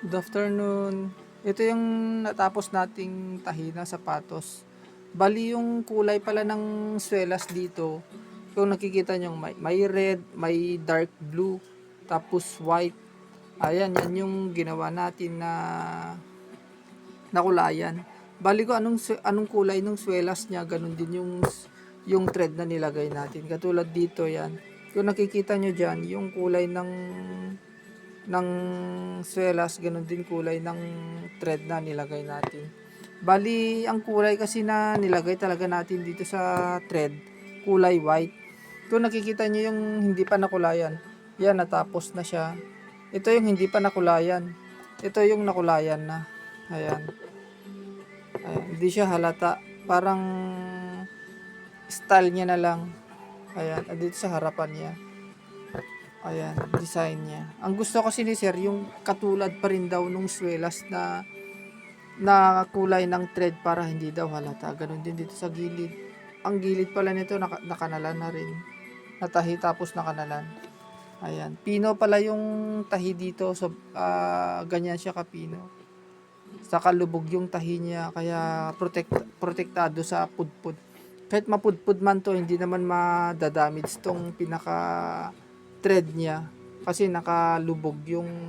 Good afternoon. Ito yung natapos nating tahi ng sapatos. Bali yung kulay pala ng swelas dito. Kung nakikita nyo, may red, may dark blue, tapos white. Ayan, yan yung ginawa natin na nakulayan. Bali ko anong kulay ng swelas niya, ganun din yung thread na nilagay natin. Katulad dito yan. Kung nakikita nyo dyan, yung kulay ng swelas, ganun din kulay ng thread na nilagay natin. Bali, ang kulay kasi na nilagay talaga natin dito sa thread, kulay white. Kung nakikita nyo yung hindi pa nakulayan, yan, natapos na siya. Ito yung hindi pa nakulayan. Ito yung nakulayan na. Ayan. Ayan. Hindi siya halata. Parang style niya na lang. Ayan. Dito sa harapan niya. Ayan, design niya. Ang gusto kasi ni sir, yung katulad pa rin daw nung swelas na kulay ng thread para hindi daw halata. Ganun din dito sa gilid. Ang gilid pala nito nakanalan na rin. Natahi tapos nakanalan. Ayan. Pino pala yung tahi dito. So, ganyan siya kapino. Saka lubog yung tahi niya. Kaya protektado sa pudpud. Kahit mapudpud man to, hindi naman madadamage tong pinaka thread niya. Kasi nakalubog yung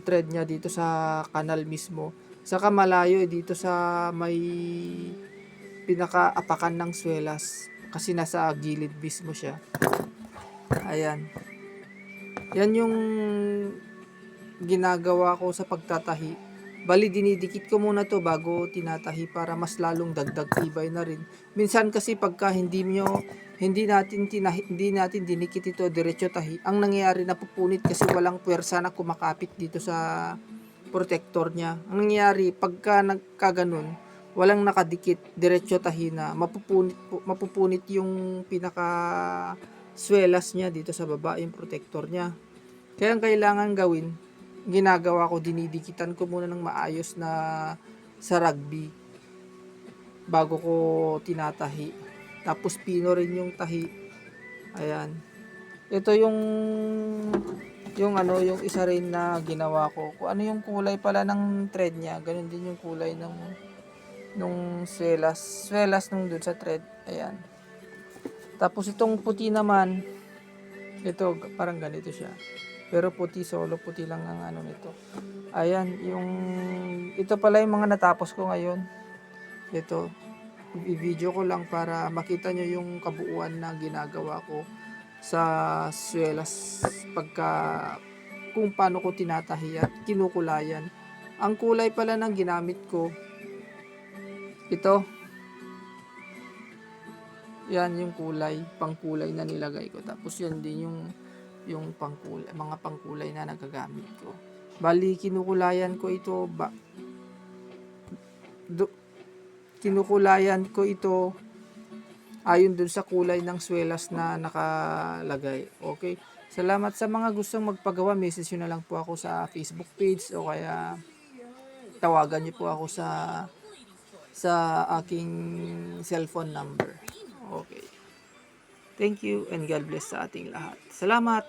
thread niya dito sa kanal mismo. Saka malayo dito sa may pinakaapakan ng swelas. Kasi nasa gilid mismo siya. Ayan. Yan yung ginagawa ko sa pagtatahi. Bali, dinidikit ko muna to bago tinatahi para mas lalong dagdag tibay na rin. Minsan kasi pagka hindi natin dinikit ito diretso tahi, ang nangyayari napupunit kasi walang puwersa na kumakapit dito sa protector niya. Ang nangyayari pagka nagkaganon, walang nakadikit diretso tahi na, mapupunit yung pinaka swelas niya dito sa baba, yung protector niya. Kaya ang kailangan gawin, ginagawa ko, dinidikitan ko muna ng maayos na sa rugby bago ko tinatahi. Tapos pino rin yung tahi. Ayan. Ito yung isa rin na ginawa ko. Kung ano yung kulay pala ng thread niya, ganun din yung kulay nung swelas nung dun sa thread. Ayan. Tapos itong puti naman, ito parang ganito siya. Pero puti, solo puti lang ang ano nito. Ayan, ito pala yung mga natapos ko ngayon. Ito, i-video ko lang para makita nyo yung kabuuan na ginagawa ko sa swelas kung paano ko tinatahi at kinukulayan. Ang kulay pala ng ginamit ko, ito, yan yung pangkulay na nilagay ko. Tapos yan din yung mga pangkulay na nagagamit ko. Bali, kinukulayan ko ito ayon dun sa kulay ng swelas na nakalagay. Okay. Salamat sa mga gustong magpagawa. Message nyo na lang po ako sa Facebook page o kaya tawagan nyo po ako sa aking cellphone number. Okay. Thank you and God bless sa ating lahat. Salamat!